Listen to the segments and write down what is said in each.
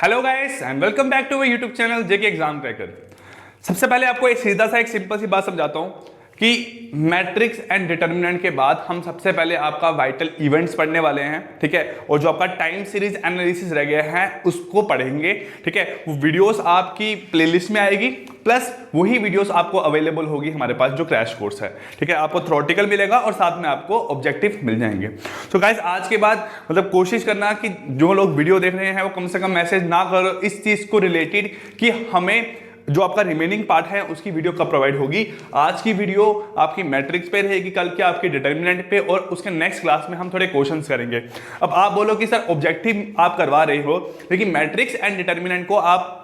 Hello guys and welcome back to our YouTube channel JK exam cracker. सबसे पहले आपको एक सीधा सा एक सिंपल सी बात समझाता हूं कि मैट्रिक्स एंड डिटर्मिनेंट के बाद हम सबसे पहले आपका वाइटल इवेंट्स पढ़ने वाले हैं, ठीक है। और जो आपका टाइम सीरीज एनालिसिस रह गया है उसको पढ़ेंगे, ठीक है। वो वीडियोस आपकी प्लेलिस्ट में आएगी, प्लस वही वीडियोस आपको अवेलेबल होगी हमारे पास जो क्रैश कोर्स है, ठीक है। आपको थ्योरेटिकल मिलेगा और साथ में आपको ऑब्जेक्टिव मिल जाएंगे। तो गाइस आज के बाद मतलब कोशिश करना कि जो लोग वीडियो देख रहे हैं वो कम से कम मैसेज ना करो इस चीज को रिलेटेड कि हमें जो आपका रिमेनिंग पार्ट है उसकी वीडियो कब प्रोवाइड होगी। आज की वीडियो आपकी मैट्रिक्स पे रहेगी, कल के आपके डिटर्मिनेंट पे, और उसके नेक्स्ट क्लास में हम थोड़े क्वेश्चंस करेंगे। अब आप बोलो कि सर ऑब्जेक्टिव आप करवा रहे हो लेकिन मैट्रिक्स एंड डिटर्मिनेंट को आप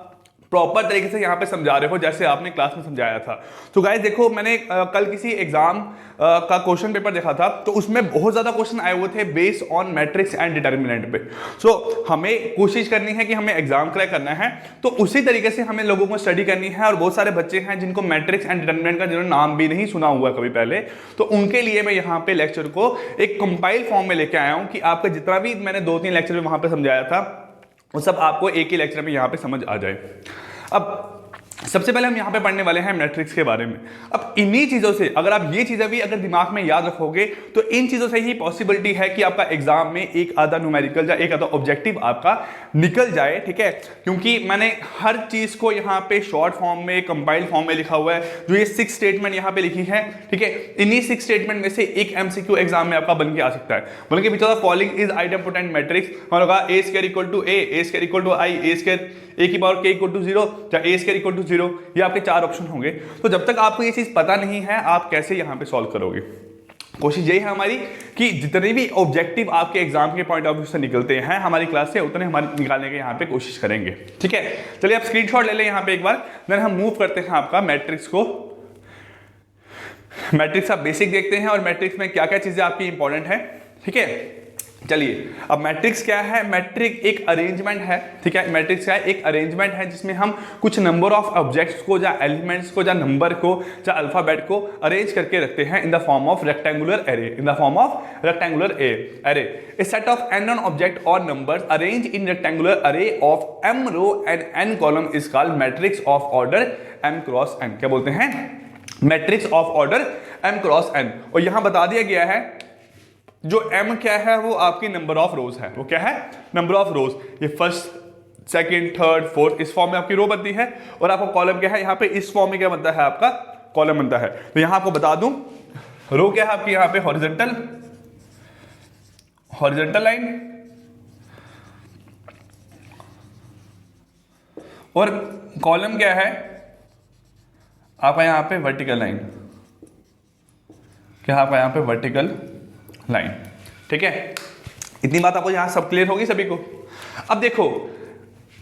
प्रॉपर तरीके से यहाँ पे समझा रहे हो जैसे आपने क्लास में समझाया था। तो गाइस देखो, मैंने कल किसी एग्जाम का क्वेश्चन पेपर देखा था तो उसमें बहुत ज्यादा क्वेश्चन आए हुए थे based on matrix and determinant पे। सो हमें कोशिश करनी है कि हमें एग्जाम क्रैक करना है, तो उसी तरीके से हमें लोगों को स्टडी करनी है। और बहुत सारे बच्चे हैं जिनको मैट्रिक्स एंड डिटर्मिनेंट का जिन्होंने नाम भी नहीं सुना हुआ कभी पहले, तो उनके लिए मैं यहाँ पे लेक्चर को एक कंपाइल फॉर्म में लेके आया हूँ कि आपका जितना भी मैंने 2-3 लेक्चर में वहां पे समझाया था वो सब आपको एक ही लेक्चर में यहाँ पे समझ आ जाए। अब सबसे पहले हम यहाँ पे पढ़ने वाले हैं मैट्रिक्स के बारे में। अब इन्हीं चीजों से अगर आप ये चीजें भी अगर दिमाग में याद रखोगे तो इन चीजों से ही पॉसिबिलिटी है कि आपका एग्जाम में एक आधा न्यूमेरिकल या एक आधा ऑब्जेक्टिव आपका निकल जाए, ठीक है। क्योंकि मैंने हर चीज को यहाँ पे शॉर्ट फॉर्म में, कंपाइल्ड फॉर्म में लिखा हुआ है। जो ये 6 स्टेटमेंट यहाँ पे लिखी है, ठीक है, इन्हीं 6 स्टेटमेंट में से एक एमसीक्यू एग्जाम में आपका बन के आ सकता है। बोले कि which of the following is idempotent matrix, होगा a square equal to a square equal to i, a square a की पावर k इक्वल टू 0 या a स्क्वायर इक्वल टू 0, ये आपके 4 ऑप्शन होंगे। तो जब तक आपको ये चीज पता नहीं है आप कैसे यहाँ पे सॉल्व करोगे। कोशिश यही है हमारी कि जितने भी ऑब्जेक्टिव आपके एग्जाम के पॉइंट ऑफ व्यू से निकलते हैं हमारी क्लास से उतने हमारे निकालने के यहाँ पे कोशिश करेंगे, ठीक है। चलिए आप स्क्रीनशॉट ले लें यहाँ पे एक बार, देन हम मूव करते हैं आपका मैट्रिक्स को। मैट्रिक्स आप बेसिक देखते हैं और मैट्रिक्स में क्या क्या चीजें आपकी इंपॉर्टेंट है, ठीक है। चलिए अब मैट्रिक्स क्या है? मैट्रिक्स एक अरेंजमेंट है, ठीक है। मैट्रिक्स क्या है? एक अरेंजमेंट है जिसमें हम कुछ नंबर ऑफ ऑब्जेक्ट्स को या एलिमेंट्स को या नंबर को या अल्फाबेट को अरेंज करके रखते हैं in the form of rectangular array, in the form of rectangular array. A set of n object or numbers arranged in rectangular array of m row and n column is called matrix of order m cross n। क्या बोलते हैं? Matrix of order m cross n। और यहां बता दिया गया है जो m क्या है वो आपकी नंबर ऑफ रोज है। वो क्या है? नंबर ऑफ रोज। ये फर्स्ट, सेकंड, थर्ड, फोर्थ इस फॉर्म में आपकी रो बनती है। और आपका कॉलम क्या है? यहाँ पे इस फॉर्म में क्या बनता है? आपका कॉलम बनता है। तो यहां आपको बता दूं रो क्या है आपकी यहाँ पे? हॉरिजॉन्टल लाइन, और कॉलम क्या है आपका यहाँ पे? Vertical line. क्या आपका यहाँ पे? वर्टिकल लाइन, ठीक है। इतनी बात आपको यहां सब क्लियर होगी सभी को। अब देखो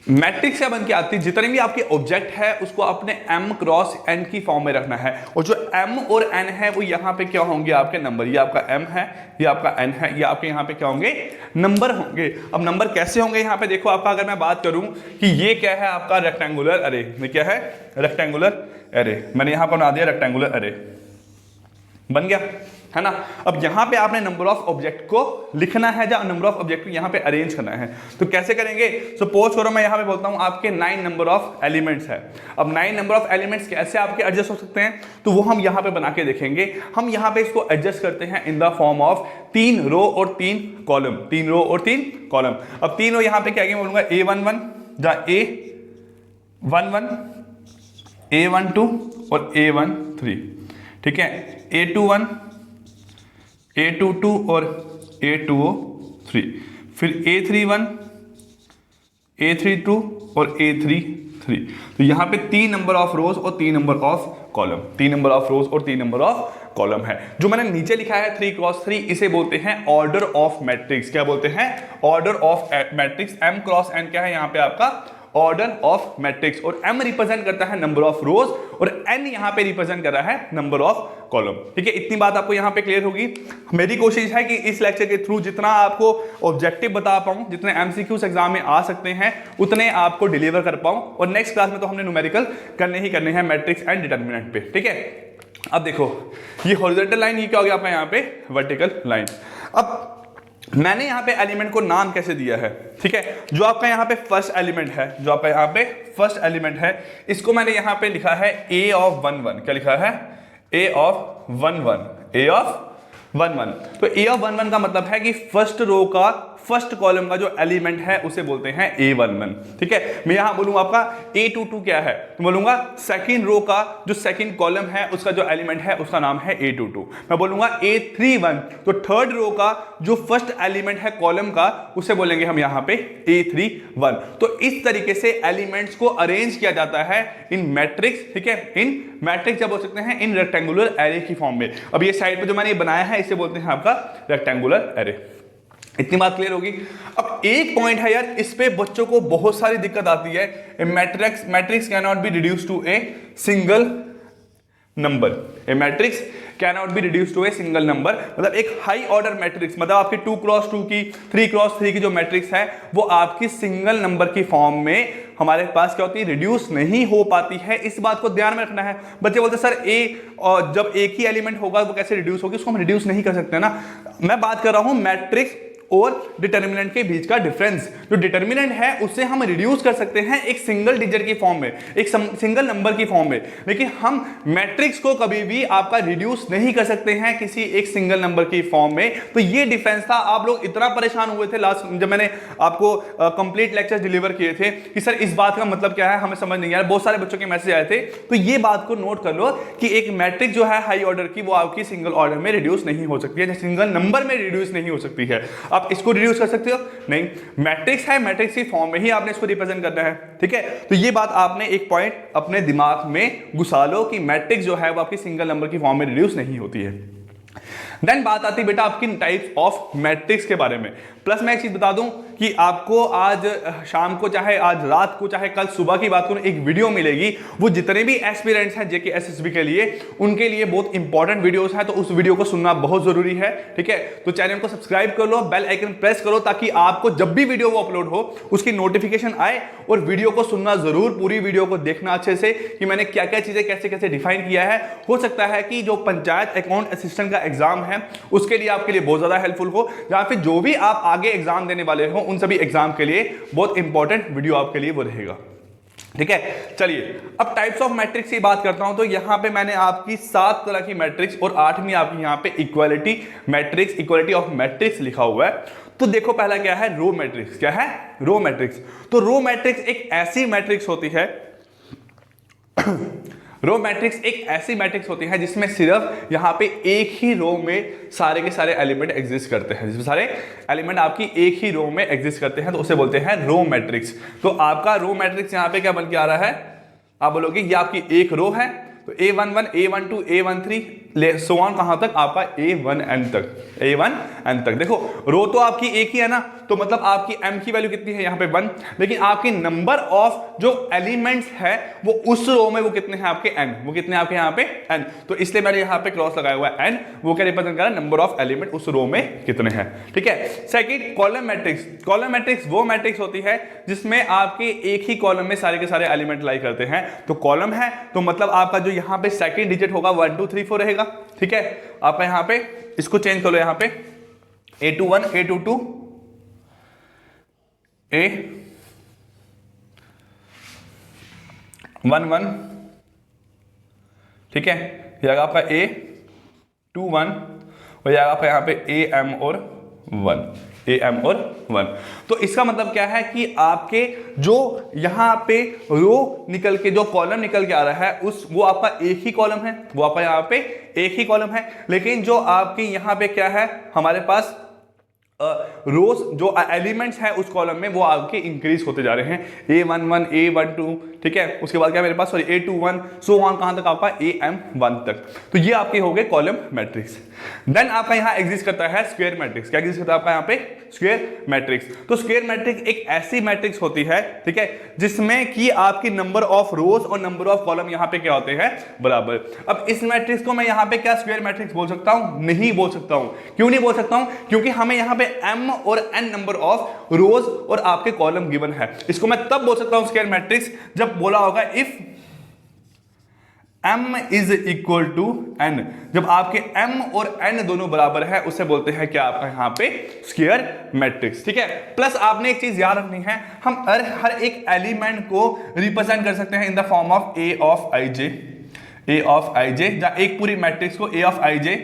मैट्रिक्स क्या बन के आती है? जितने भी आपके ऑब्जेक्ट है उसको आपने m क्रॉस n की फॉर्म में रखना है। और जो m और n है वो यहाँ पे क्या होंगे? आपके नंबर। ये आपका m है, ये आपका n है, ये आपके यहाँ पे क्या होंगे? नंबर होंगे। अब नंबर कैसे होंगे यहाँ पे? देखो आपका अगर मैं बात करूं कि ये क्या है आपका? रेक्टेंगुलर अरे। ये क्या है? रेक्टेंगुलर अरे। मैंने यहाँ पर बना दिया रेक्टेंगुलर अरे, बन गया है ना। अब यहां पे आपने नंबर ऑफ ऑब्जेक्ट को लिखना है या नंबर ऑफ ऑब्जेक्ट को यहां पे अरेंज करना है। तो कैसे करेंगे? सपोज करो मैं यहां पे बोलता हूं आपके 9 नंबर ऑफ एलिमेंट्स है। अब 9 नंबर ऑफ एलिमेंट्स कैसे आपके एडजस्ट हो सकते हैं तो वो हम यहां पे बना के देखेंगे। हम यहां पे इसको एडजस्ट करते हैं इन द फॉर्म ऑफ 3 रो और 3 कॉलम। 3 रो और 3 कॉलम। अब 3 रो यहां पे क्या बोलूंगा? A11 या A11, A12 और A13, ठीक है। A21, A22 और A203, फिर A31, A32 और A33। तो यहां पे 3 नंबर ऑफ रोज और 3 number of column, 3 number of रोज और 3 नंबर ऑफ कॉलम है। जो मैंने नीचे लिखा है 3 क्रॉस 3, इसे बोलते हैं ऑर्डर ऑफ मैट्रिक्स। क्या बोलते हैं? Order of matrix. m cross n क्या है यहाँ पे? आपका ऑर्डर ऑफ मैट्रिक्स। और m रिप्रेजेंट करता है नंबर ऑफ रोज और n यहां पे रिप्रेजेंट कर रहा है नंबर ऑफ कॉलम, ठीक है। इतनी बात आपको यहां पे क्लियर होगी। मेरी कोशिश है कि इस लेक्चर के थ्रू जितना आपको ऑब्जेक्टिव बता पाऊं, जितने एमसीक्यूज एग्जाम में आ सकते हैं उतने आपको डिलीवर कर पाऊं। और नेक्स्ट क्लास में तो हमने न्यूमेरिकल करने ही करने हैं मैट्रिक्स एंड डिटर्मिनेंट पे, ठीक है। अब देखो ये हॉरिजॉन्टल लाइन, ये क्या हो गया आपका यहाँ पे? Vertical line. अब मैंने यहाँ पे एलिमेंट को नाम कैसे दिया है, ठीक है। जो आपका यहाँ पे फर्स्ट एलिमेंट है, जो आपका यहाँ पे फर्स्ट एलिमेंट है, इसको मैंने यहाँ पे लिखा है a ऑफ 1 1। क्या लिखा है? a of 1 1, a of 1 1। तो a ऑफ 1 1 का मतलब है कि फर्स्ट रो का फर्स्ट कॉलम का जो एलिमेंट है उसे बोलते हैं a11, ठीक है। मैं यहां बोलूंगा आपका a22 क्या है, तो बोलूंगा सेकंड रो का जो सेकंड कॉलम है उसका जो एलिमेंट है उसका नाम है a22। मैं बोलूंगा a31, तो थर्ड रो का जो फर्स्ट एलिमेंट है कॉलम का उसे बोलेंगे हम यहां पे a31। तो इस तरीके से एलिमेंट्स को अरेंज किया जाता है इन मैट्रिक्स, ठीक है। इन मैट्रिक्स जब बोल सकते हैं इन रेक्टेंगुलर एरे की फॉर्म में। अब ये साइड पे जो मैंने बनाया है इसे बोलते हैं आपका रेक्टेंगुलर एरे। इतनी बात क्लियर होगी। अब एक पॉइंट है यार, इस पे बच्चों को बहुत सारी दिक्कत आती है। Matrix can not be reduce to a single number. A matrix can not be reduce to a single number, मतलब एक हाई ऑर्डर मैट्रिक्स, मतलब आपकी 2x2 की 3x3 की जो मैट्रिक्स है वो आपकी सिंगल नंबर की फॉर्म में हमारे पास क्या होती है, रिड्यूस नहीं हो पाती है। इस बात को ध्यान में रखना है। बच्चे बोलते सर और जब एक ही एलिमेंट होगा वो कैसे रिड्यूस होगी, उसको हम रिड्यूस नहीं कर सकते ना। मैं बात कर रहा हूं मैट्रिक्स और डिटर्मिनेंट के बीच का डिफरेंस। जो डिटर्मिनेंट है उसे हम रिड्यूस कर सकते हैं एक सिंगल डिजिट की फॉर्म में, एक सिंगल नंबर की फॉर्म में, लेकिन हम मैट्रिक्स को कभी भी आपका रिड्यूस नहीं कर सकते हैं किसी एक सिंगल नंबर की फॉर्म में। तो ये डिफरेंस था। आप लोग इतना परेशान हुए थे लास्ट जब मैंने आपको कंप्लीट लेक्चर डिलीवर किए थे कि सर इस बात का मतलब क्या है, हमें समझ नहीं आया। बहुत सारे बच्चों के मैसेज आए थे। तो ये बात को नोट कर लो कि एक मैट्रिक्स जो है हाई ऑर्डर की वो आपकी सिंगल ऑर्डर में रिड्यूस नहीं हो सकती है, सिंगल नंबर में रिड्यूस नहीं हो सकती है। आप इसको रिड्यूस कर सकते हो नहीं, मैट्रिक्स है, मैट्रिक्स की फॉर्म में ही आपने इसको रिप्रेजेंट करना है, ठीक है। तो ये बात आपने एक पॉइंट अपने दिमाग में घुसा लो कि मैट्रिक्स जो है वो आपकी सिंगल नंबर की फॉर्म में रिड्यूस नहीं होती है। देन बात आती है बेटा आपकी टाइप्स ऑफ मैट्रिक्स के बारे में। प्लस मैं एक चीज बता दूं कि आपको आज शाम को चाहे आज रात को चाहे कल सुबह की बात करूं एक वीडियो मिलेगी। वो जितने भी एस्पिरेंट्स हैं जेके एसएसबी के लिए उनके लिए बहुत इंपॉर्टेंट वीडियोस हैं, तो उस वीडियो को सुनना बहुत जरूरी है, ठीक है। तो चैनल को सब्सक्राइब कर लो, बेल आइकन प्रेस करो ताकि आपको जब भी वीडियो वो अपलोड हो उसकी नोटिफिकेशन आए। और वीडियो को सुनना जरूर, पूरी वीडियो को देखना अच्छे से कि मैंने क्या क्या चीजें कैसे कैसे डिफाइन किया है। हो सकता है कि जो पंचायत अकाउंट असिस्टेंट का एग्जाम है उसके लिए आपके लिए बहुत ज्यादा हेल्पफुल हो, या फिर जो भी आप आगे एग्जाम देने वाले हो उन सभी एग्जाम के लिए बहुत इंपॉर्टेंट वीडियो आपके लिए वो रहेगा, ठीक है। चलिए अब टाइप्स ऑफ मैट्रिक्स की बात करता हूं। तो यहां पे मैंने आपकी 7 तरह की मैट्रिक्स और 8वीं आपकी यहां पे equality matrix, equality of matrix लिखा हुआ है। तो देखो पहला क्या है, रो मैट्रिक्स। क्या है? Row matrix. तो रो मैट्रिक्स एक ऐसी मैट्रिक्स होती है रो मैट्रिक्स एक ऐसी मैट्रिक्स होती है जिसमें सिर्फ यहां पे एक ही रो में सारे के सारे एलिमेंट एग्जिस्ट करते हैं, जिसमें सारे एलिमेंट आपकी एक ही रो में एग्जिस्ट करते हैं, तो उसे बोलते हैं रो मैट्रिक्स। तो आपका रो मैट्रिक्स यहां पे क्या बन के आ रहा है, आप बोलोगे ये आपकी एक रो है, तो A11, A12, A13 so on कहां तक, आपका A1n तक, A1n तक। देखो रो तो आपकी एक ही है ना, तो मतलब आपकी m की वैल्यू कितनी है यहाँ पे 1, लेकिन आपकी नंबर ऑफ जो एलिमेंट्स है वो उस रो में वो कितने हैं आपके n, वो कितने आपके यहाँ पे n। तो इसलिए मैंने यहाँ पे क्रॉस लगाया हुआ है n, वो क्या रिप्रेजेंट कर रहा है, नंबर ऑफ एलिमेंट उस रो में कितने हैं, ठीक है। Second column matrix. Column matrix वो मैट्रिक्स होती है जिसमें आपके एक ही कॉलम में सारे के सारे एलिमेंट लाई करते हैं। तो कॉलम है तो मतलब आपका जो यहाँ पे सेकंड डिजिट होगा 1 2 3 4 रहेगा, ठीक है। आपका यहाँ पे इसको चेंज कर लो, यहाँ पे A21, A22, A11, ठीक है, यह आपका A21 और यह आपका यहाँ पे AM और 1। तो इसका मतलब क्या है कि आपके जो यहां पे रो निकल के जो कॉलम निकल के आ रहा है वो आपका एक ही कॉलम है, वो आपका यहां पे एक ही कॉलम है, लेकिन जो आपकी यहां पे क्या है हमारे पास रोज जो एलिमेंट्स हैं उस कॉलम में वो आपके इंक्रीज होते जा रहे हैं, A11, A12, ठीक है। उसके बाद क्या मेरे पास सॉरी A21 सो ऑन कहां तक आपका AM1 तक। तो ये आपके हो गए कॉलम मैट्रिक्स। देन आपका यहां एग्जिस्ट करता है स्क्वायर मैट्रिक्स। क्या एग्जिस्ट करता है आपका यहां पे, स्क्वायर मैट्रिक्स। तो स्क्वायर मैट्रिक्स एक ऐसी मैट्रिक्स होती है, ठीक है, जिसमें कि आपकी नंबर ऑफ रोज और नंबर ऑफ कॉलम यहां पे क्या होते हैं, बराबर। अब इस मैट्रिक्स को मैं यहां पे क्या स्क्वायर मैट्रिक्स बोल सकता हूं, नहीं बोल सकता हूं। क्यों नहीं बोल सकता हूं, क्योंकि हमें यहां पे m और n नंबर ऑफ रोज और आपके कॉलम गिवन है। इसको मैं तब बोल सकता हूं स्क्वायर मैट्रिक्स जब बोला होगा if m is equal to n, जब आपके m और n दोनों बराबर है उसे बोलते हैं क्या आपका यहाँ पे स्क्वायर मैट्रिक्स। ठीक है, प्लस आपने एक चीज याद रखनी है, हम हर एक एलिमेंट को रिप्रेजेंट कर सकते हैं in the form of a of ij, जहां एक पूरी मैट्रिक्स को a of ij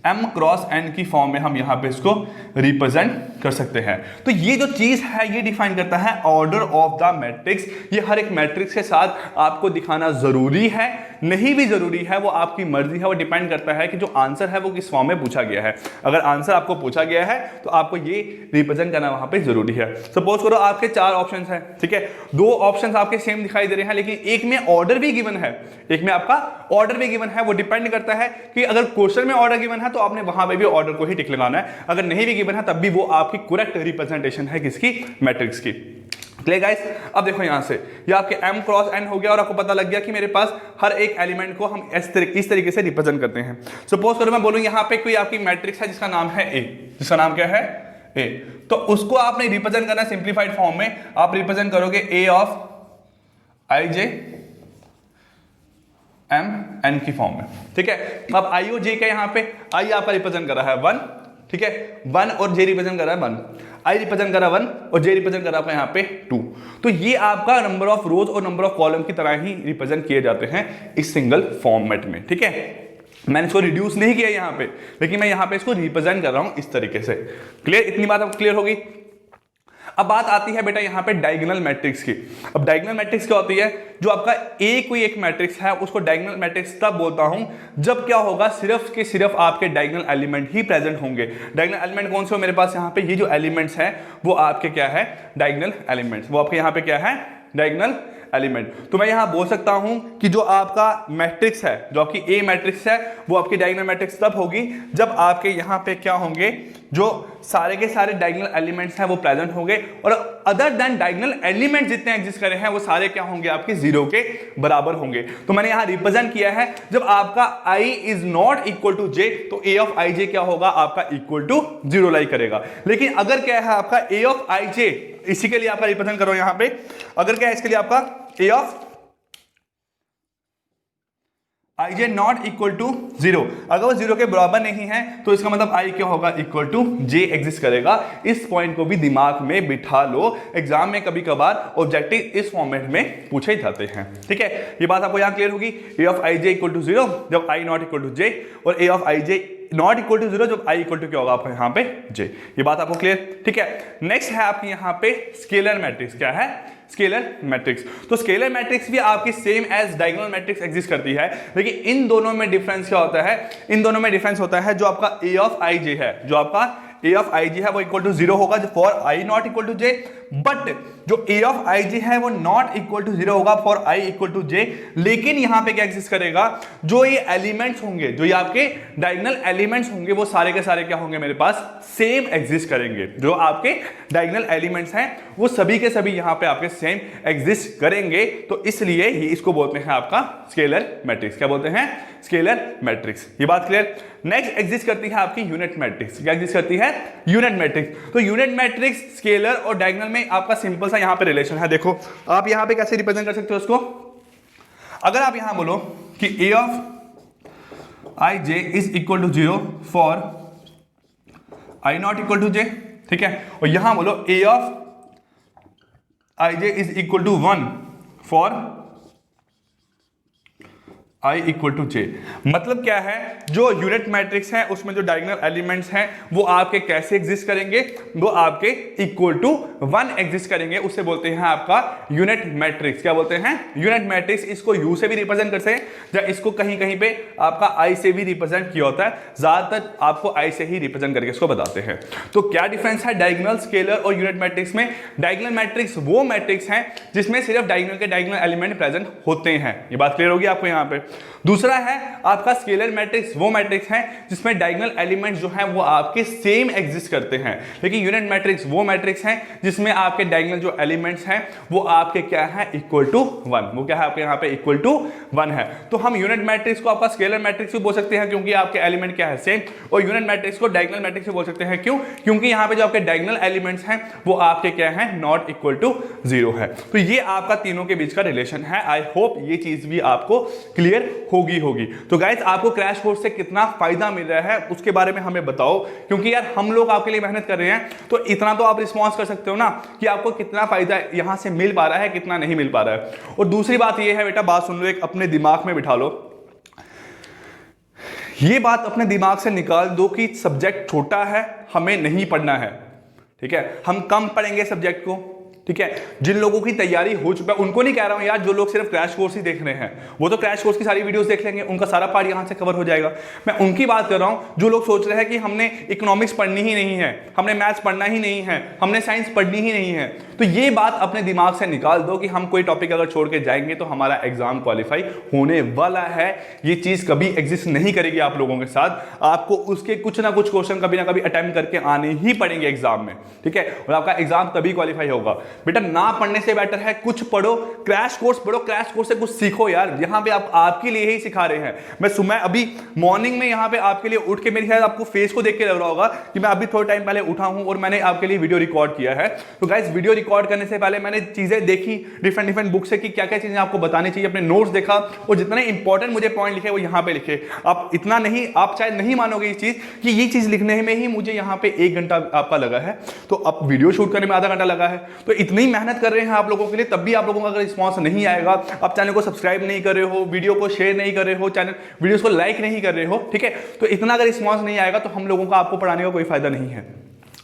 m cross n की फॉर्म में हम यहां पे इसको रिप्रेजेंट कर सकते हैं। तो ये जो चीज है ये डिफाइन करता है ऑर्डर ऑफ द मैट्रिक्स। ये हर एक मैट्रिक्स के साथ आपको दिखाना जरूरी है, नहीं भी जरूरी है, वो आपकी मर्जी है, वो डिपेंड करता है कि जो आंसर है वो किस फॉर्म में पूछा गया है। अगर आंसर आपको पूछा गया है तो आपको ये रिप्रेजेंट करना वहां पे जरूरी है। सपोज करो आपके 4 ऑप्शंस हैं, ठीक है, 2 ऑप्शंस आपके सेम दिखाई दे रहे हैं, लेकिन एक में ऑर्डर भी गिवन है, एक में आपका ऑर्डर भी गिवन है। वो डिपेंड करता है कि अगर क्वेश्चन में ऑर्डर गिवन है तो आपने वहां पे भी ऑर्डर को ही टिक लगाना है, अगर नहीं भी गिवन है तब भी वो आपकी करेक्ट रिप्रेजेंटेशन है किसकी, मैट्रिक्स की। क्लियर गाइस, अब देखो यहां से ये आपके m क्रॉस n हो गया और आपको पता लग गया कि मेरे पास हर एक एलिमेंट को हम इस तरीके से रिप्रेजेंट करते हैं। सपोज करो मैं बोलूं यहां पे कोई आपकी मैट्रिक्स है जिसका नाम है a, जिसका नाम क्या है a, तो उसको आपने रिप्रेजेंट करना सिंप्लीफाइड फॉर्म में, आप रिप्रेजेंट करोगे a of ij m n की फॉर्म में। ठीक है, अब i और j का यहां पे i आपका रिप्रेजेंट कर रहा है 1, ठीक है, 1 और j रिप्रेजेंट कर रहा है 1, i रिप्रेजेंट कर रहा है 1 और j रिप्रेजेंट कर रहा है आपका यहाँ पे 2। तो ये आपका नंबर ऑफ रोज और नंबर ऑफ कॉलम की तरह ही रिप्रेजेंट किए जाते हैं इस सिंगल फॉर्मेट में। ठीक है, मैंने इसको रिड्यूस नहीं किया यहाँ पे, लेकिन मैं यहाँ पे इसको रिप्रेजेंट कर रहा हूं इस तरीके से। क्लियर, इतनी बात आपको क्लियर होगी। अब बात आती है बेटा यहाँ पे डायगोनल मैट्रिक्स की। अब डायगोनल मैट्रिक्स क्या होती है, जो आपका कोई एक मैट्रिक्स है उसको डायगोनल मैट्रिक्स तब बोलता हूं जब क्या होगा, सिर्फ के सिर्फ आपके डायगोनल एलिमेंट ही प्रेजेंट होंगे। डायगोनल एलिमेंट कौन से हो मेरे पास यहाँ पे, ये जो एलिमेंट्स हैं वो आपके क्या है, डायगोनल एलिमेंट्स, वो आपके यहाँ पे क्या है, डायगोनल एलिमेंट। तो मैं यहां बोल सकता हूं कि जो आपका मैट्रिक्स है, जो आपकी ए मैट्रिक्स है, वो आपकी डायगोनल मैट्रिक्स तब होगी जब आपके यहां पे क्या होंगे, जो सारे के सारे डायगोनल एलिमेंट्स हैं वो प्रेजेंट होंगे, और अदर देन डायगोनल एलिमेंट जितने एग्जिस्ट करे हैं वो सारे क्या होंगे, आपके 0 के बराबर होंगे। तो मैंने यहां रिप्रेजेंट किया है जब आपका i is not equal to j, तो a ऑफ ij क्या होगा, आपका इक्वल टू 0 लाई करेगा। लेकिन अगर क्या है आपका a ऑफ ij, इसी के लिए आपका रिप्रेजेंट करो यहां पे, अगर क्या है इसके लिए आपका a of ij not equal to 0, अगर वो 0 के बराबर नहीं है तो इसका मतलब i क्या होगा, इक्वल टू j एग्जिस्ट करेगा। इस पॉइंट को भी दिमाग में बिठा लो, एग्जाम में कभी कभार ऑब्जेक्टिव इस फॉर्मेट में पूछे जाते हैं। ठीक है, ये बात आपको यहां क्लियर होगी। a of ij equal to 0 जब i not equal to j, और a of ij not equal to 0 जब i इक्वल टू क्या होगा आपका यहाँ पे j। ये बात आपको क्लियर। ठीक है, नेक्स्ट है आपके यहाँ पे स्केलर मैट्रिक्स। क्या है, स्केलर मैट्रिक्स। तो स्केलर मैट्रिक्स भी आपकी same as diagonal matrix exist करती है, लेकिन इन दोनों में डिफरेंस क्या होता है, इन दोनों में डिफरेंस होता है जो आपका a ऑफ ij है, जो आपका a ऑफ ij है वो इक्वल टू 0 होगा for i not equal to j, but जो a ऑफ ij है वो नॉट इक्वल टू 0 होगा for i equal to j। लेकिन यहां पे क्या एग्जिस्ट करेगा, जो ये एलिमेंट्स होंगे, जो ये आपके डायगोनल एलिमेंट्स होंगे, वो सारे के सारे क्या होंगे मेरे पास, सेम एग्जिस्ट करेंगे। जो आपके डायगोनल एलिमेंट्स हैं वो सभी के सभी यहां पे आपके सेम एग्जिस्ट करेंगे, तो इसलिए ही इसको बोलते हैं आपका स्केलर मैट्रिक्स। क्या बोलते हैं, स्केलर मैट्रिक्स। ये बात क्लियर। नेक्स्ट एग्जिस्ट करती है आपकी यूनिट मैट्रिक्स। क्या एग्जिस्ट करती है, यूनिट मैट्रिक्स। तो यूनिट मैट्रिक्स स्केलर और डायगोनल में आपका सिंपल सा यहां पे रिलेशन है। देखो आप यहां पे कैसे रिप्रेजेंट कर सकते हो उसको, अगर आप यहां बोलो कि a of ij is equal to 0 for i not equal to j, ठीक है, और यहां बोलो a of ij is equal to 1 for i equal to j। मतलब क्या है, जो यूनिट मैट्रिक्स है उसमें जो डायगोनल एलिमेंट्स हैं वो आपके कैसे एग्जिस्ट करेंगे, वो आपके इक्वल टू 1 एग्जिस्ट करेंगे, उसे बोलते हैं आपका यूनिट मैट्रिक्स। क्या बोलते हैं, यूनिट मैट्रिक्स। इसको u से भी रिप्रेजेंट करते हैं, या इसको कहीं कहीं पे आपका i से भी रिप्रेजेंट किया होता है, ज्यादातर आपको i से ही रिप्रेजेंट करके इसको बताते हैं। तो क्या डिफरेंस है डायगोनल, स्केलर और यूनिट मैट्रिक्स में। डायगोनल मैट्रिक्स वो मैट्रिक्स हैं जिसमें सिर्फ डायगोनल के डायगोनल एलिमेंट प्रेजेंट होते हैं। ये बात क्लियर होगी आपको यहाँ पे। दूसरा है आपका स्केलर मैट्रिक्स, वो मैट्रिक्स है जिसमें डायगोनल एलिमेंट्स जो हैं वो आपके सेम एग्जिस्ट करते हैं। लेकिन यूनिट मैट्रिक्स वो मैट्रिक्स है जिसमें आपके डायगोनल जो एलिमेंट्स हैं वो आपके क्या है, इक्वल टू 1। वो क्या है आपके यहाँ पे इक्वल टू 1 है। तो हम यूनिट मैट्रिक्स को आपका स्केलर मैट्रिक्स भी बोल सकते हैं क्योंकि आपके एलिमेंट क्या है, सेम, और यूनिट मैट्रिक्स को डायगोनल मैट्रिक्स भी बोल सकते हैं। क्यों, क्योंकि यहाँ पे जो आपके डायगोनल एलिमेंट्स हैं वो आपके क्या है, नॉट इक्वल टू 0 है। तो ये आपका तीनों के बीच का रिलेशन है। आई होप ये चीज भी आपको क्लियर क्लियर होगी। तो गाइस आपको क्रैश कोर्स से कितना फायदा मिल रहा है उसके बारे में हमें बताओ, क्योंकि यार हम लोग आपके लिए मेहनत कर रहे हैं, तो इतना तो आप रिस्पॉन्स कर सकते हो ना कि आपको कितना फायदा यहां से मिल पा रहा है, कितना नहीं मिल पा रहा है। और दूसरी बात यह है बेटा, बात सुन लो, एक अपने दिमाग में बिठा लो, ये बात अपने दिमाग से निकाल दो कि सब्जेक्ट छोटा है, हमें नहीं पढ़ना है, ठीक है, हम कम पढ़ेंगे सब्जेक्ट को, ठीक है। जिन लोगों की तैयारी हो चुका है उनको नहीं कह रहा हूं यार, जो लोग सिर्फ क्रैश कोर्स ही देख रहे हैं वो तो क्रैश कोर्स की सारी वीडियोस देख लेंगे, उनका सारा पार्ट यहां से कवर हो जाएगा। मैं उनकी बात कर रहा हूं जो लोग सोच रहे हैं कि हमने इकोनॉमिक्स पढ़नी ही नहीं है, हमने मैथ्स पढ़ना ही नहीं है, हमने साइंस पढ़नी ही नहीं है। तो ये बात अपने दिमाग से निकाल दो कि हम कोई टॉपिक अगर छोड़ के जाएंगे तो हमारा एग्जाम क्वालिफाई होने वाला है। ये चीज कभी एग्जिस्ट नहीं करेगी आप लोगों के साथ, आपको उसके कुछ ना कुछ क्वेश्चन कभी ना कभी अटेम्प्ट करके आने ही पड़ेंगे एग्जाम में, ठीक है, और आपका एग्जाम तभी क्वालिफाई होगा। बेटा ना पढ़ने से बेटर है कुछ पढ़ो, क्रैश कोर्स पढ़ो, क्रैश कोर्स से कुछ सीखो यार, यहां पे आपके लिए ही सिखा रहे हैं। मैं सुबह अभी मॉर्निंग में यहां पे आपके लिए उठ के, मेरी शायद आपको फेस को देख के लग रहा होगा कि मैं अभी थोड़ा टाइम पहले उठा हूं और मैंने आपके लिए वीडियो रिकॉर्ड किया है। तो गाइस वीडियो रिकॉर्ड करने से पहले मैंने चीजें देखी डिफरेंट बुक से कि क्या क्या चीजें आपको बतानी चाहिए, अपने नोट्स देखा और जितने इंपॉर्टेंट मुझे पॉइंट लिखे वो यहां पे लिखे। आप इतना नहीं, आप शायद नहीं मानोगे इस चीज कि ये चीज लिखने में ही मुझे यहां पे 1 घंटा आपका लगा है, तो अब वीडियो शूट करने में आधा घंटा लगा है। तो इतनी मेहनत कर रहे हैं आप लोगों के लिए, तब भी आप लोगों का अगर रिस्पांस नहीं आएगा, आप चैनल को सब्सक्राइब नहीं कर रहे हो, वीडियो को शेयर नहीं कर रहे हो, चैनल वीडियोस को लाइक नहीं कर रहे हो, ठीक है, तो इतना अगर रिस्पांस नहीं आएगा तो हम लोगों का आपको पढ़ाने का कोई फायदा नहीं है,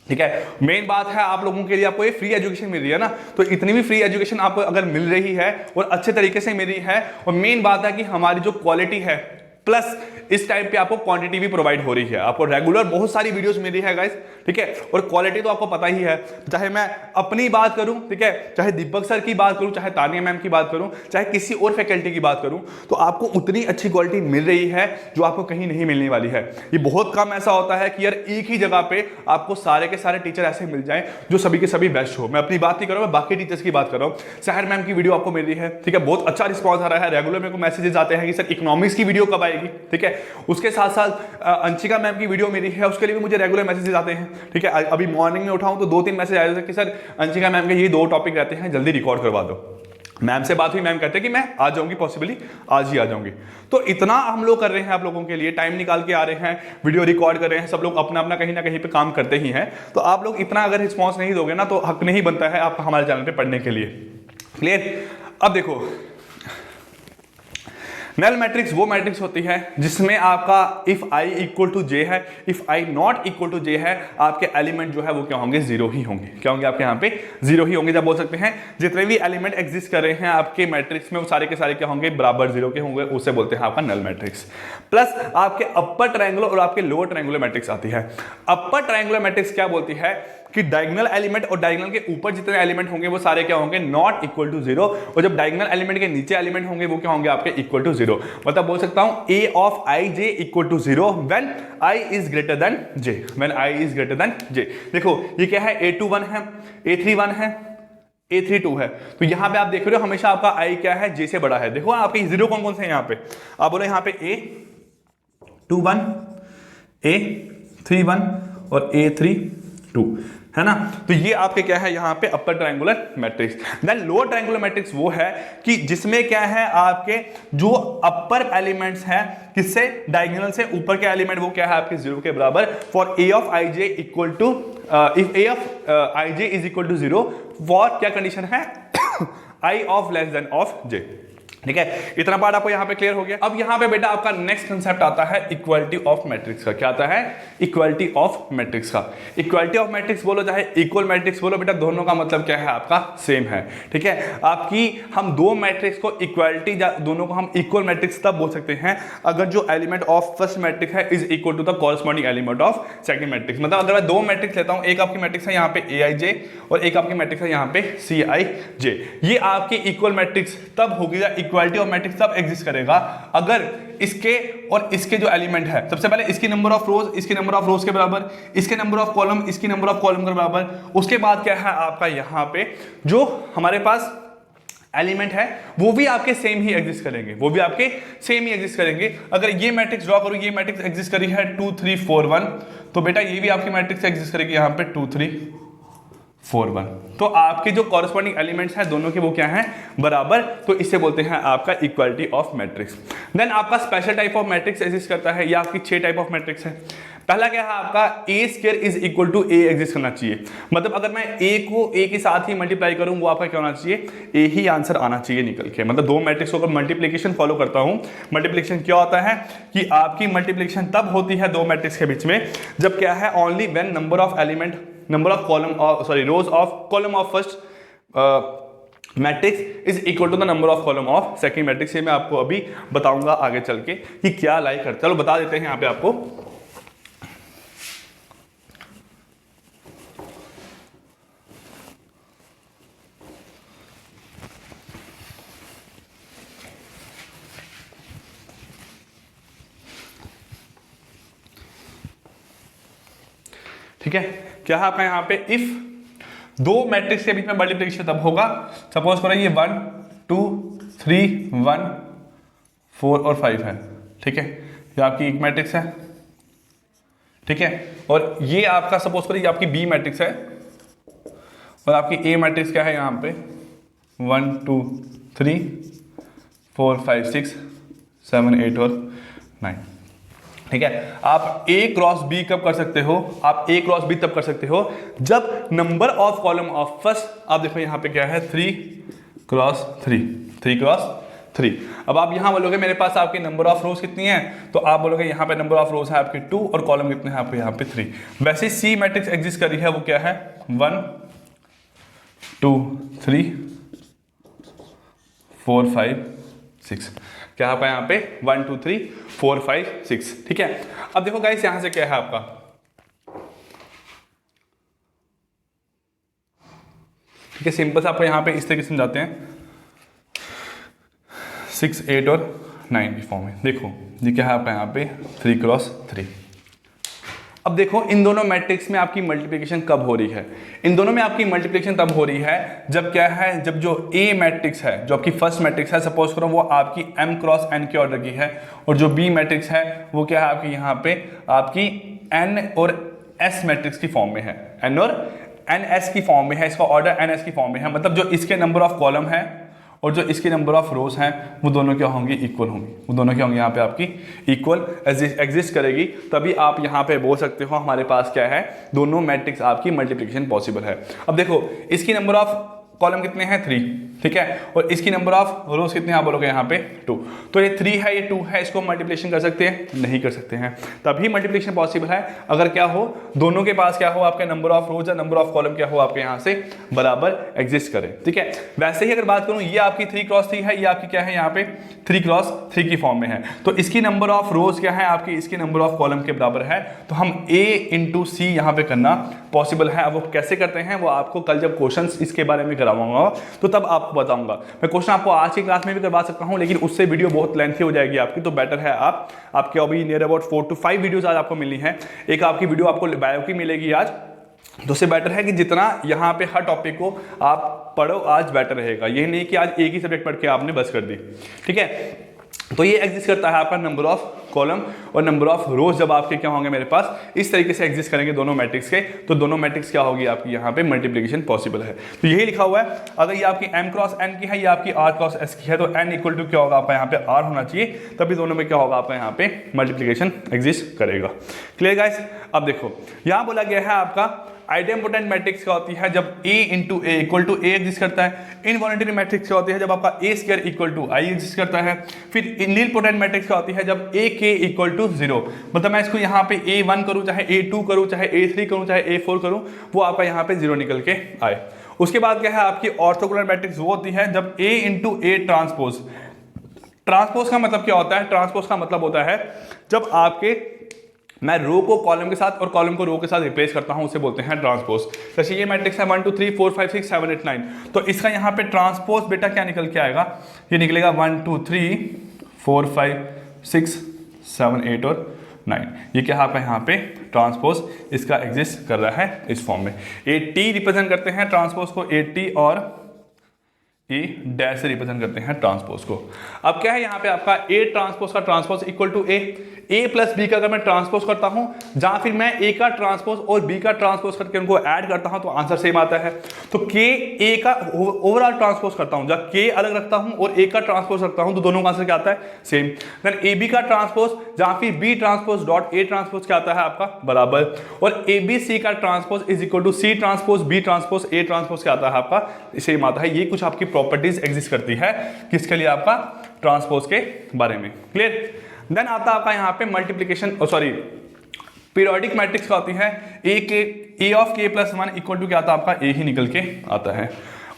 ठीक है। मेन बात है आप लोगों के लिए आपको ये फ्री एजुकेशन मिल रही है ना, तो इतनी भी फ्री एजुकेशन आपको अगर मिल रही है और अच्छे तरीके से मिल रही है, और मेन बात है कि हमारी जो क्वालिटी है प्लस इस टाइम पे आपको क्वांटिटी भी प्रोवाइड हो रही है, आपको रेगुलर बहुत सारी वीडियोस मिल रही है गाइस, ठीक है, और क्वालिटी तो आपको पता ही है, चाहे मैं अपनी बात करूं, ठीक है, चाहे दीपक सर की बात करूं, चाहे तानिया मैम की बात करूं, चाहे किसी और फैकल्टी की बात करूं, तो आपको उतनी अच्छी क्वालिटी मिल रही है जो आपको कहीं नहीं मिलने वाली है। ये बहुत कम ऐसा होता है कि यार एक ही जगह पे आपको सारे के सारे टीचर ऐसे मिल जाएं जो सभी के सभी बेस्ट हो। मैं अपनी बात नहीं कर रहा हूं, मैं बाकी टीचर्स की बात कर रहा हूं। सहर मैम की वीडियो आपको मिल रही है, ठीक है, बहुत अच्छा रिस्पॉन्स आ रहा है, रेगुलर मेरे को मैसेजेस आते हैं कि सर इकोनॉमिक्स की वीडियो कब आएगी, ठीक है। उसके साथ साथ अंशिका मैम की वीडियो मेरी है, उसके लिए भी मुझे रेगुलर मैसेजेस आते हैं, ठीक है। अभी मॉर्निंग में उठाऊं तो 2-3 मैसेज आए थे कि सर अंशिका मैम के ये 2 टॉपिक रहते हैं, जल्दी रिकॉर्ड करवा दो। मैम से बात हुई, मैम कहते हैं कि मैं आ जाऊंगी, पॉसिबली आज ही आ जाऊंगी। तो इतना हम लोग कर रहे हैं आप लोगों के लिए, टाइम निकाल के आ रहे हैं, वीडियो रिकॉर्ड कर रहे हैं, सब लोग अपना अपना कहीं ना कहीं पे काम करते ही हैं। तो आप लोग इतना अगर रिस्पॉन्स नहीं दोगे ना तो हक नहीं बनता है आपका हमारे चैनल पे पढ़ने के लिए, क्लियर। अब देखो, नल मैट्रिक्स वो मैट्रिक्स होती है जिसमें आपका if I equal to J है, if I not equal to J है, आपके एलिमेंट जो है वो क्या होंगे, 0 ही होंगे। क्या होंगे आपके यहाँ पे 0 ही होंगे। जब बोल सकते हैं जितने भी एलिमेंट एग्जिस्ट कर रहे हैं आपके मैट्रिक्स में वो सारे के सारे क्या होंगे, बराबर 0 के होंगे, उसे बोलते हैं आपका नल मैट्रिक्स। प्लस आपके अपर ट्रायंगुलर और आपके लोअर ट्रायंगुलर मैट्रिक्स आती है। अपर ट्रायंगुलर मैट्रिक्स क्या बोलती है कि डायगोनल एलिमेंट और डायगोनल के ऊपर जितने एलिमेंट होंगे वो सारे क्या होंगे, नॉट इक्वल टू 0, और जब डायगोनल एलिमेंट के नीचे एलिमेंट होंगे वो क्या होंगे आपके इक्वल टू 0। मतलब बोल सकता हूं a of i j equal to 0 when i is greater than j, when i is greater than j। देखो ये क्या है, a2 1 है, a3 1 है, a3 2 है, तो यहां पे आप देख रहे हो हमेशा आपका i क्या है, j से बड़ा है। देखो आपके 0 कौन कौन से हैं यहाँ पे, आप बोलो यहाँ पे a2 1, a3 1 और a3 2 है ना। तो ये आपके क्या है यहाँ पे upper triangular matrix. Then lower triangular matrix वो है कि जिसमें क्या है आपके जो अपर एलिमेंट्स हैं किससे, डायगोनल से, ऊपर के एलिमेंट वो क्या है आपके 0 के बराबर। For a of i j equal to, if a of i j is equal to 0, for क्या कंडीशन है i of less than of j, ठीक है। इतना पार्ट आपको यहां पे क्लियर हो गया। अब यहां पे बेटा आपका नेक्स्ट कंसेप्ट आता है इक्वालिटी ऑफ मैट्रिक्स का। क्या आता है, इक्वालिटी ऑफ मैट्रिक्स का। इक्वालिटी ऑफ मैट्रिक्स बोलो चाहे इक्वल मैट्रिक्स बोलो, बेटा दोनों का मतलब क्या है आपका सेम है, ठीक है। आपकी हम 2 मैट्रिक्स को इक्वालिटी, दोनों को हम इक्वल मैट्रिक्स तब बोल सकते हैं अगर जो एलिमेंट ऑफ फर्स्ट मैट्रिक्स है is equal to the corresponding element of second matrix. मतलब अगर मैं 2 मैट्रिक्स लेता हूं, एक आपकी मैट्रिक्स है यहाँ पे aij और एक आपकी मैट्रिक्स है यहाँ पे cij, ये आपकी इक्वल मैट्रिक्स तब होगी, इक्वालिटी ऑफ मैट्रिक्स तब एग्जिस्ट करेगा अगर इसके और इसके जो एलिमेंट है, सबसे पहले इसकी नंबर ऑफ रोज इसके नंबर ऑफ रोज के बराबर, इसके नंबर ऑफ कॉलम इसकी नंबर ऑफ कॉलम के बराबर, उसके बाद क्या है आपका यहाँ पे जो हमारे पास एलिमेंट है वो भी आपके सेम ही एग्जिस्ट करेंगे, वो भी आपके सेम ही एग्जिस्ट करेंगे। अगर ये मैट्रिक्स ड्रॉ करूं, ये मैट्रिक्स एग्जिस्ट करी है 2 3 4 1, तो बेटा ये भी आपकी मैट्रिक्स एग्जिस्ट करेगी यहाँ पे 2 3 4 1। तो आपके जो कॉरस्पॉन्डिंग एलिमेंट्स हैं दोनों के वो क्या हैं, बराबर, तो इसे बोलते हैं आपका इक्वालिटी ऑफ मैट्रिक्स। देन आपका special type of matrix exist करता है, ये आपकी 6 टाइप ऑफ मैट्रिक्स है। पहला क्या है आपका, A square is equal to A exist करना चाहिए, मतलब अगर मैं ए को ए के साथ ही मल्टीप्लाई करूं वो आपका क्या होना चाहिए, ए ही आंसर आना चाहिए निकल के। मतलब दो मैट्रिक्स को अगर मल्टीप्लिकेशन फॉलो करता हूं, मल्टीप्लिकेशन क्या होता है कि आपकी मल्टीप्लिकेशन तब होती है दो मैट्रिक्स के बीच में जब क्या है, only when number of element, number of column of sorry rows of column of first matrix is equal to the number of column of second matrix. ये मैं आपको अभी बताऊंगा आगे चल के कि क्या लाइक करता है। चलो बता देते हैं यहाँ पे आपको। ठीक है, क्या है आपका यहाँ पे, इफ दो मैट्रिक्स के बीच में मल्टीप्लिकेशन तब होगा, सपोज करो ये 1 2 3 1 4 और 5 है। ठीक है, ये आपकी एक मैट्रिक्स है। ठीक है, और ये आपका सपोज करो ये आपकी बी मैट्रिक्स है और आपकी ए मैट्रिक्स क्या है यहाँ पे 1 2 3 4 5 6 7 8 और 9। ठीक है, आप ए क्रॉस बी कब कर सकते हो, आप ए क्रॉस बी तब कर सकते हो जब number of column of first, आप देखो यहाँ पे क्या है 3 क्रॉस 3 3 क्रॉस 3। अब आप यहाँ बोलोगे मेरे पास आपके नंबर ऑफ रोज कितनी है, तो आप बोलोगे यहाँ पे नंबर ऑफ रोज है आपके 2 और कॉलम कितने हैं आपके यहाँ पे 3। वैसे सी मैट्रिक्स एग्जिस्ट कर रही है, वो क्या है 1 2 3 4 5 6। क्या आपका यहाँ पे 1 2 3 4 5 6। ठीक है, अब देखो गाइस यहां से क्या है आपका, ठीक है, सिंपल से आपको यहाँ पे इस तरीके से समझाते हैं 6 8 और 9 की फॉर्म में। देखो ये क्या है आपका यहाँ पे 3 क्रॉस 3। अब देखो इन दोनों मैट्रिक्स में आपकी मल्टीप्लिकेशन कब हो रही है, इन दोनों में आपकी मल्टीप्लिकेशन तब हो रही है जब क्या है, जब जो ए मैट्रिक्स है, जो आपकी फर्स्ट मैट्रिक्स है, सपोज करो वो आपकी m क्रॉस n के ऑर्डर की है, और जो बी मैट्रिक्स है वो क्या है आपकी यहाँ पे आपकी n और s मैट्रिक्स की फॉर्म में है, n और ns की फॉर्म में है, इसका ऑर्डर ns की फॉर्म में है। मतलब जो इसके नंबर ऑफ कॉलम है और जो इसके नंबर ऑफ रोज हैं वो दोनों क्या होंगी, इक्वल होंगी, वो दोनों क्या होंगी यहाँ पे आपकी इक्वल एग्जिस्ट करेगी, तभी आप यहाँ पे बोल सकते हो हमारे पास क्या है, दोनों मैट्रिक्स आपकी मल्टीप्लिकेशन पॉसिबल है। अब देखो इसकी नंबर ऑफ कॉलम कितने हैं 3, ठीक है, और इसकी नंबर ऑफ रोज कितने आप बोलोगे यहाँ पे 2, तो ये 3 है ये 2 है, इसको मल्टीप्लिकेशन कर सकते हैं, नहीं कर सकते हैं, तभी मल्टीप्लिकेशन पॉसिबल है अगर क्या हो, दोनों के पास क्या हो, आपके नंबर ऑफ रोज या नंबर ऑफ कॉलम क्या हो आपके यहाँ से बराबर एग्जिस्ट करे। ठीक है, वैसे ही अगर बात करूँ ये आपकी 3 क्रॉस 3 है, ये आपकी क्या है यहाँ पे 3 क्रॉस 3 की फॉर्म में है, तो इसकी नंबर ऑफ रोज क्या है आपकी इसके नंबर ऑफ कॉलम के बराबर है, तो हम a इंटू सी यहाँ पे करना पॉसिबल है। अब वो कैसे करते हैं वो आपको कल जब क्वेश्चन इसके बारे में कराऊंगा तो तब आपको बताऊंगा। मैं क्वेश्चन आपको आज की क्लास में भी करवा सकता हूं, लेकिन उससे वीडियो बहुत लेंथी हो जाएगी आपकी, तो बेटर है आपके अभी नियर अबाउट 4 to 5 वीडियोस आज आपको मिलनी है। एक आपकी वीडियो आपको बायो की मिलेगी आज, तो उससे बेटर है कि जितना यहाँ पे हर टॉपिक को आप पढ़ो आज बेटर रहेगा, ये नहीं कि आज एक ही सब्जेक्ट पढ़ के आपने बस कर दी। ठीक है, तो ये एग्जिस्ट करता है आपका नंबर ऑफ कॉलम और नंबर ऑफ रोज, जब आपके क्या होंगे मेरे पास इस तरीके से एग्जिस्ट करेंगे दोनों मैट्रिक्स के, तो दोनों मैट्रिक्स क्या होगी आपकी यहाँ पे मल्टीप्लिकेशन पॉसिबल है। तो यही लिखा हुआ है, अगर ये आपकी m क्रॉस n की है, ये आपकी r क्रॉस s की है, तो n इक्वल टू क्या होगा आपका यहाँ पे r होना चाहिए, तभी दोनों में क्या होगा आपका यहाँ पे मल्टीप्लिकेशन एग्जिस्ट करेगा। Clear guys. अब देखो यहाँ बोला गया है आपका आइडेम्पोटेंट मैट्रिक्स क्या होती है जब a into A equal to A exist करता है। इनवॉलेंटरी मैट्रिक्स क्या होती है जब आपका a square equal to I exist करता है। फिर नीलपोटेंट मैट्रिक्स क्या होती है जब a k इक्वल टू 0, मतलब मैं इसको यहाँ पे a1 करूँ, चाहे a2 करूँ, चाहे a3 करूँ, चाहे a4 करूँ, वो आपका यहाँ पे 0 निकल के आए। उसके बाद क्या है आपकी ऑर्थोगोनल मैट्रिक्स, वो होती है जब a into A transpose. Transpose का मतलब क्या होता है, ट्रांसपोज का मतलब होता है जब आपके मैं रो को कॉलम के साथ और कॉलम को रो के साथ रिप्लेस करता हूं, उसे बोलते हैं ट्रांसपोज। जैसे ये मैट्रिक्स है 1 2 3 4 5 6 7 8 9, तो इसका यहाँ पे ट्रांसपोज बेटा क्या निकल के आएगा, ये निकलेगा 1 2 3 4 5 6 7 8 और 9। ये क्या आपका यहाँ पे ट्रांसपोज इसका एग्जिस्ट कर रहा है इस फॉर्म में। ए टी रिप्रेजेंट करते हैं ट्रांसपोज को, ए टी और ए डैश से रिप्रेजेंट करते हैं ट्रांसपोज को। अब क्या है यहाँ पे आपका ए ट्रांसपोज का transpose equal to A, A plus B का अगर मैं ट्रांसपोज करता हूं, जहां फिर मैं ए का ट्रांसपोज और बी का ट्रांसपोज करके उनको ऐड करता हूं तो आंसर सेम आता है। तो के ए का ओवरऑल ट्रांसपोज करता हूं, जब के अलग रखता हूं और ए का ट्रांसपोज रखता हूं तो दोनों का आंसर क्या आता है, सेम। देन ए बी का ट्रांसपोज जहां फिर B transpose dot A transpose क्या आता है आपका, बराबर। और ए बी सी का transpose is equal to C transpose B transpose A transpose क्या आता है आपका, सेम आता है। ये कुछ आपकी प्रॉपर्टीज एग्जिस्ट करती है किसके लिए, आपका ट्रांसपोज के बारे में। क्लियर। देन आता है आपका यहाँ पे मल्टीप्लीकेशन, सॉरी पीरियोडिक मैट्रिक्स का होती है ए के ए ऑफ के प्लस वन इक्वल टू क्या आता है आपका, ए ही निकल के आता है।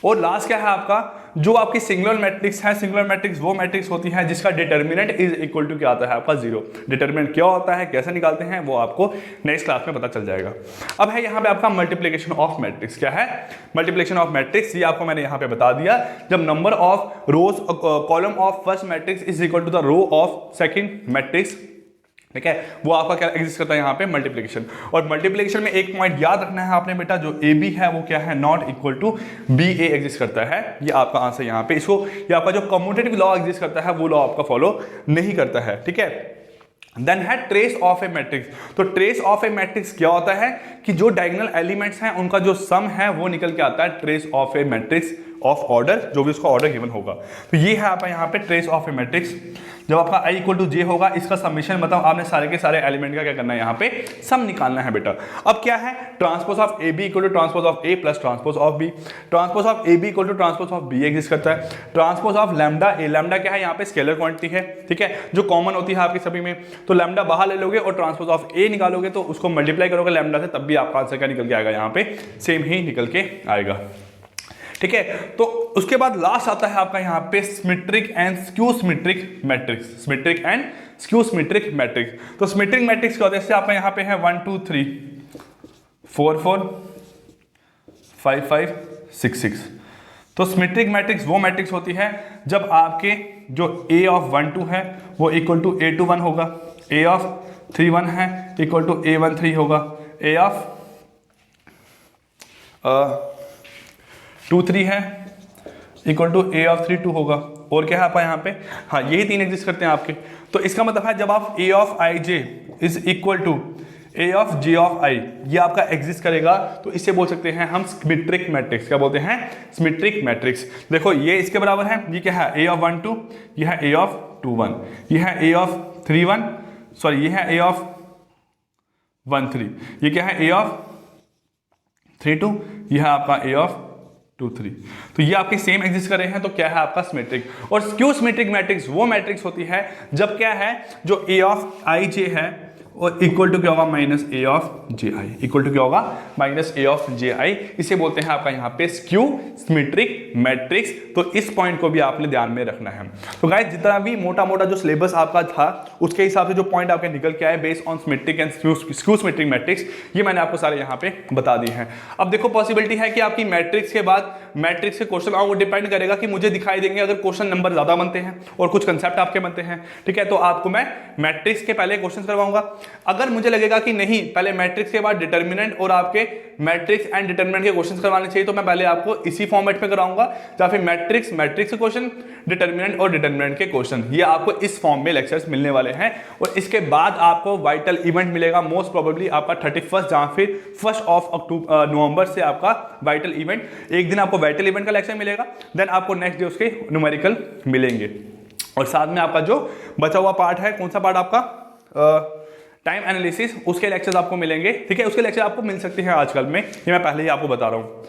और लास्ट क्या है आपका, जो आपकी सिंगुलर मैट्रिक्स है, सिंगुलर मैट्रिक्स वो मैट्रिक्स होती है जिसका डिटर्मिनेंट इज इक्वल टू क्या आता है आपका, जीरो। डिटर्मिनेंट क्या होता है, कैसे निकालते हैं, वो आपको नेक्स्ट क्लास में पता चल जाएगा। अब है यहाँ पे आपका मल्टीप्लिकेशन ऑफ मैट्रिक्स। क्या है मल्टीप्लिकेशन ऑफ मैट्रिक्स, ये आपको मैंने यहाँ पे बता दिया। जब number of rows column of first matrix is equal to the row of second matrix, ठीक है, वो आपका क्या एग्जिस्ट करता है यहाँ पे, मल्टीप्लिकेशन। और मल्टीप्लिकेशन में एक पॉइंट याद रखना है आपने बेटा, जो ए बी है वो क्या है, not equal to B A exist करता है। ये आपका आंसर यहाँ पे, इसको ये आपका जो कम्यूटेटिव लॉ एग्जिस्ट करता है वो लॉ आपका फॉलो नहीं करता है, ठीक है। देन है ट्रेस ऑफ ए मैट्रिक्स। तो ट्रेस ऑफ ए मैट्रिक्स क्या होता है कि जो डायगोनल एलिमेंट्स हैं उनका जो सम है वो निकल के आता है trace of A matrix of order, जो भी उसका ऑर्डर गिवन होगा। तो ये है आपका यहाँ पे ट्रेस ऑफ ए मैट्रिक्स। जब आपका i इक्वल टू जे होगा, इसका समीशन मतलब आपने सारे के सारे एलिमेंट का क्या करना है, यहाँ पे सम निकालना है बेटा। अब क्या है, transpose of A B equal to transpose of A plus transpose of B. Transpose of A B equal to transpose of B exist करता है। Transpose of lambda A, lambda क्या है यहाँ पे, स्केलर क्वांटिटी है, ठीक है, जो कॉमन होती है आपके सभी में। तो लैम्डा बाहर ले लोगे और ट्रांसपोज ऑफ ए निकालोगे तो उसको मल्टीप्लाई करोगे लैम्डा से, तब भी आपका आंसर क्या निकल के आएगा, यहाँ पे सेम ही निकल के आएगा, ठीक है। तो उसके बाद लास्ट आता है आपका यहाँ पे symmetric and skew symmetric matrix. Symmetric and skew symmetric matrix. तो सिमेट्रिक मैट्रिक्स क्या होता है, जैसे आपका यहाँ पे है 1 2 3 4 4 5 5 6 6। तो सिमेट्रिक मैट्रिक्स वो मैट्रिक्स होती है जब आपके जो a ऑफ 1 2 है वो इक्वल टू a2 1 होगा, a ऑफ 3 1 है इक्वल टू a1 3 होगा, a ऑफ 2 3 है इक्वल टू a ऑफ 3 2 होगा। और क्या है आपका यहाँ पे, हाँ यही तीन एग्जिस्ट करते हैं आपके। तो इसका मतलब है जब आप a of i j is equal to a of j of i, ये आपका एग्जिस्ट करेगा तो इसे बोल सकते हैं हम सिमेट्रिक मैट्रिक्स। क्या बोलते हैं, सिमेट्रिक मैट्रिक्स। देखो ये इसके बराबर है, ये क्या है, a ऑफ 1 2, ये है a ऑफ 2 1, ये है a ऑफ 3 1, सॉरी ये है a ऑफ 1 3, ये क्या है a ऑफ 3 2, ये है आपका a ऑफ 2 3। तो ये आपके सेम एग्जिस्ट कर रहे हैं, तो क्या है आपका सिमेट्रिक। और स्क्यू सिमेट्रिक मैट्रिक्स वो मैट्रिक्स होती है जब क्या है, जो a ऑफ i j है और इक्वल टू क्या होगा, minus a of ji, equal to क्या होगा, माइनस a ऑफ ji। इसे बोलते हैं आपका यहाँ पे स्क्यू सिमेट्रिक मैट्रिक्स। तो इस पॉइंट को भी आपने ध्यान में रखना है। तो गाइस जितना भी मोटा मोटा जो सिलेबस आपका था उसके हिसाब से जो पॉइंट आपके निकल के आए based on symmetric and skew symmetric matrix, ये मैंने आपको सारे यहाँ पे बता दिए हैं। अब देखो पॉसिबिलिटी है कि आपकी मैट्रिक्स के बाद मैट्रिक्स के क्वेश्चन आओ, डिपेंड करेगा कि मुझे दिखाई देंगे अगर क्वेश्चन नंबर ज्यादा बनते हैं और कुछ कंसेप्ट आपके बनते हैं, ठीक है, तो आपको मैं मैट्रिक्स के पहले क्वेश्चन करवाऊंगा। अगर मुझे लगेगा कि नहीं पहले मैट्रिक्स के बाद डिटर्मिनेंट और आपके मैट्रिक्स एंड डिटर्मिनेंट के क्वेश्चंस करवाने चाहिए, तो मैं पहले आपको इसी फॉर्मेट में कराऊंगा, या फिर मैट्रिक्स मैट्रिक्स के क्वेश्चन, डिटर्मिनेंट और डिटर्मिनेंट के क्वेश्चन, ये आपको इस फॉर्म में लेक्चर्स मिलने वाले हैं। और इसके बाद आपको वाइटल इवेंट मिलेगा, मोस्ट प्रोबेबली आपका 31 या फिर 1 नवंबर से आपका वाइटल इवेंट, एक दिन आपको वाइटल इवेंट का लेक्चर मिलेगा, देन आपको नेक्स्ट डे उसके न्यूमेरिकल मिलेंगे। और साथ में आपका जो बचा हुआ पार्ट है, कौन सा पार्ट आपका, टाइम एनालिसिस, उसके लेक्चर्स आपको मिलेंगे, ठीक है, उसके लेक्चर आपको मिल सकते हैं आजकल में, ये मैं पहले ही आपको बता रहा हूँ।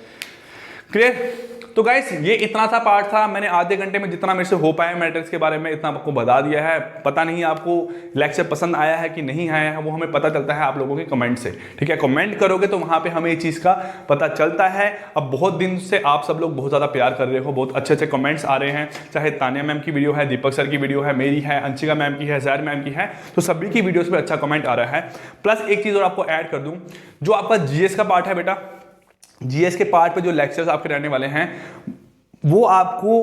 क्लियर। तो गाइस ये इतना सा पार्ट था, मैंने आधे घंटे में जितना मेरे से हो पाया मैट्रिक्स के बारे में इतना आपको बता दिया है। पता नहीं आपको लेक्चर पसंद आया है कि नहीं आया है, वो हमें पता चलता है आप लोगों के कमेंट से, ठीक है, कमेंट करोगे तो वहाँ पे हमें ये चीज़ का पता चलता है। अब बहुत दिन से आप सब लोग बहुत ज़्यादा प्यार कर रहे हो, बहुत अच्छे अच्छे कमेंट्स आ रहे हैं, चाहे तानिया मैम की वीडियो है, दीपक सर की वीडियो है, मेरी है, अंशिका मैम की है, जहर मैम की है, तो सभी की वीडियोज़ पर अच्छा कमेंट आ रहा है। प्लस एक चीज़ और आपको ऐड कर दूँ, जो आपका जीएस का पार्ट है बेटा, जीएस के पार्ट पे जो लेक्चर्स आपके रहने वाले हैं वो आपको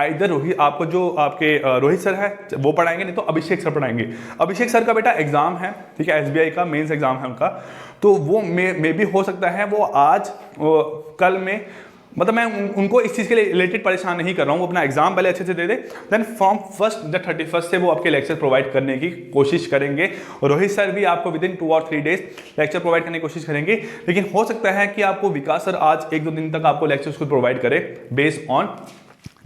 इधर रोहित, आपको जो आपके रोहित सर है वो पढ़ाएंगे, नहीं तो अभिषेक सर पढ़ाएंगे। अभिषेक सर का बेटा एग्जाम है, ठीक है, एसबीआई का मेंस एग्जाम है उनका, तो वो मे भी हो सकता है वो आज कल में मतलब मैं उनको इस चीज़ के लिए रिलेटेड परेशान नहीं कर रहा हूँ, वो अपना एग्जाम पहले अच्छे से दे दे, देन फ्रॉम 1st या 31st से वो आपके लेक्चर प्रोवाइड करने की कोशिश करेंगे। और रोहित सर भी आपको विदिन 2 और 3 डेज लेक्चर प्रोवाइड करने की कोशिश करेंगे। लेकिन हो सकता है कि आपको विकास सर आज 1-2 दिन तक आपको लेक्चर्स को प्रोवाइड करे बेस्ड ऑन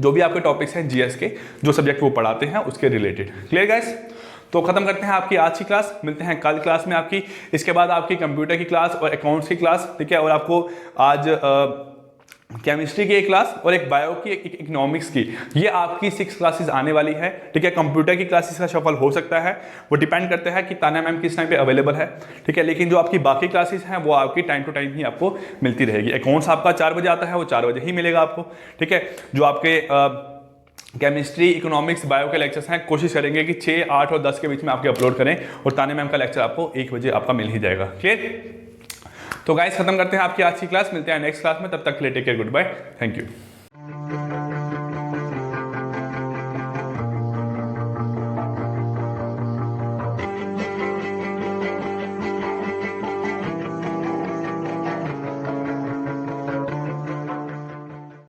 जो भी आपके टॉपिक्स हैं जीएस के, जो सब्जेक्ट वो पढ़ाते हैं उसके रिलेटेड। Clear guys? तो खत्म करते हैं आपकी आज की क्लास, मिलते हैं कल क्लास में आपकी। इसके बाद आपकी कंप्यूटर की क्लास और अकाउंट्स की क्लास, ठीक है। और आपको आज केमिस्ट्री की एक क्लास और एक बायो की, एक इकोनॉमिक्स की, ये आपकी 6 क्लासेस आने वाली है, ठीक है। कंप्यूटर की क्लासेस का शफल हो सकता है, वो डिपेंड करता है कि ताना मैम किस टाइम पे अवेलेबल है, ठीक है। लेकिन जो आपकी बाकी क्लासेस हैं वो आपकी टाइम टू टाइम ही आपको मिलती रहेगी। अकाउंट्स आपका 4 बजे आता है, वो 4 बजे ही मिलेगा आपको, ठीक है। जो आपके केमिस्ट्री, इकोनॉमिक्स, बायो के लेक्चर्स हैं, कोशिश करेंगे कि 6, 8 और 10 के बीच में आपके अपलोड करें, और ताने मैम का लेक्चर आपको 1 बजे आपका मिल ही जाएगा। क्लियर? तो गाइस खत्म करते हैं आपकी आज की क्लास, मिलते हैं नेक्स्ट क्लास में, तब तक के लिए take care, goodbye, thank you.